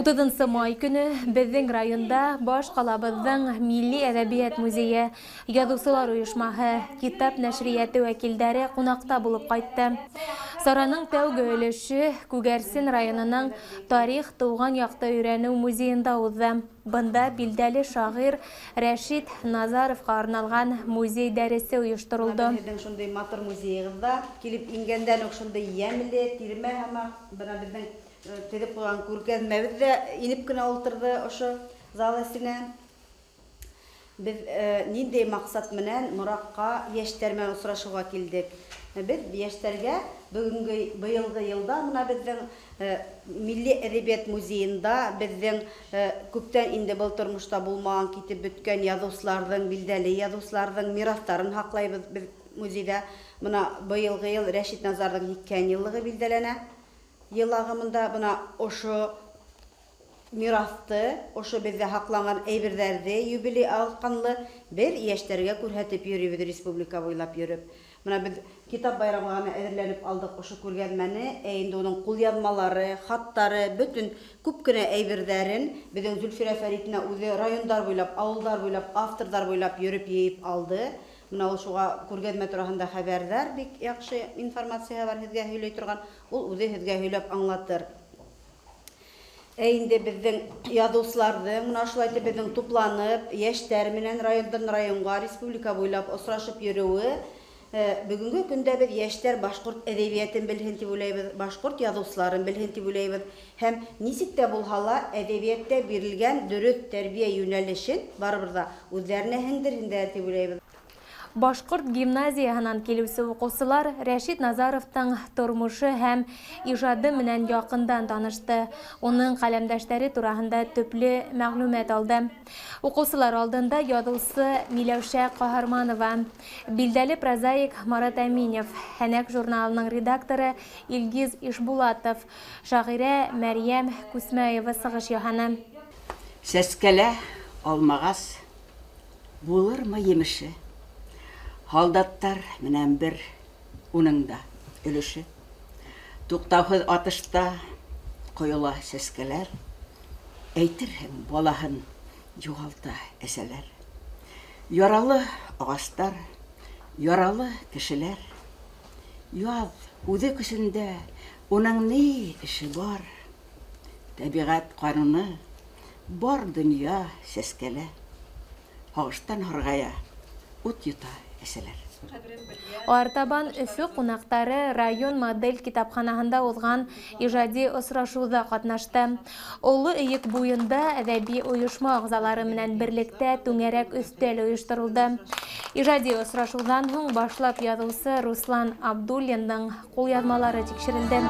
30 май көне безнең районда баш калабызның Милли әдәбият музее, язучылар оешмаһы, китап нәшрияты вәкилләре кунакта булып кайтты. Сараның тәүге өлеше Күгәрсен районының тарих туган якты өйрәнү музеенда узды. Бында билдәле шагыйрь Рәшит Назаровка арналган музей дәресе оештырылды. Безнең шундый матур музейгызда килеп ингәндән үк шундый ямьле, тирмә һәм бына безнең тедеп куйган күргәзмәбез дә инеп кенә утырды ошо зал эсенә. Без ниндәй максат менән Муракка яшьтәр белән очрашуга килдек. Без яшьтәргә бүгенге быелгы елда мына безнең Милли әдәбият музеенда безнең күптән инде был тормышта булмаган китеп беткән язучыларның, билдәле язучыларның мирастарын хаклайбыз без музейда. Мына быелгы ел Рәшит Назарның 2 еллыгы билдәләнә. Ел агымында бuna ошо мирасты, ошо бездә хакланган әйберләрне юбилей алганлы бер яшьтәргә күрһәтеп йөрибез республика буйлап йөреп. Мына без китап байрамына әзерләнеп алдык ошо күргәзмәне, инде уның кулъязмалары, хаттары, бөтен күп кенә әйберләрен безнең Зөлфирә Фәритнә үзе райондар буйлап, авылдар буйлап, авторлар буйлап йөреп йыйып алды. Мына ул шуга күргәзмә турында хәбәрдар, бик яхшы информация бар сезгә һөйләй торган. Ул үзе сезгә һөйләп аңлатыр. Инде безнең язучыларның мына шулай итеп безнең тупланып, яшьтәр менән райондан районга, республика буйлап очрашып йөрүе, бүгенге көндә без яшьтәр башкорт әдәбиятын белһен дип уйлыйбыз, башкорт язучыларын белһен дип уйлыйбыз. Һәм ничек тә булһа, әдәбиятта бирелгән дөрес тәрбия юнәлешен барыбер да үзләренә һеңдерһендер дип уйлыйбыз. Башкорт гимназияһынан килүче укучылар Рәшит Назаровтың тормышы һәм иҗады менән якындан танышты. Уның каләмдәшләре турында төпле мәгълүмат алды. Укучылар алдында язучы Миләүшә Каһарманова, билдәле прозаик Марат Әминев, Һәнәк журналының редакторы Илгиз Ишбулатов, шагыйрә Мәрьям Күсмәева сыгыш яһаны. Сәскәлә алмагас булырмы емеше? Халдаттар менән бер уның да өлеше. Туктаусыз атышта коела сәскәләр, әйтерһең балаһын югалта әсәләр. Яралы агастар, яралы кешеләр. Яз үзе көсендә уның ни эше бар? Табигать кануны бар дөнья сәскәлә. Һагыштан һаргая ут юта. Артабан Өфө кунактары район модель китапханаһында узган иҗади очрашуда катнашты. Олы ыек буенда әдәби оешма агзалары менән берлектә түңәрәк өстәл оештырылды. Иҗади очрашудан соң башлап язучы Руслан Абдуллинның кулъязмалары тикшерелде.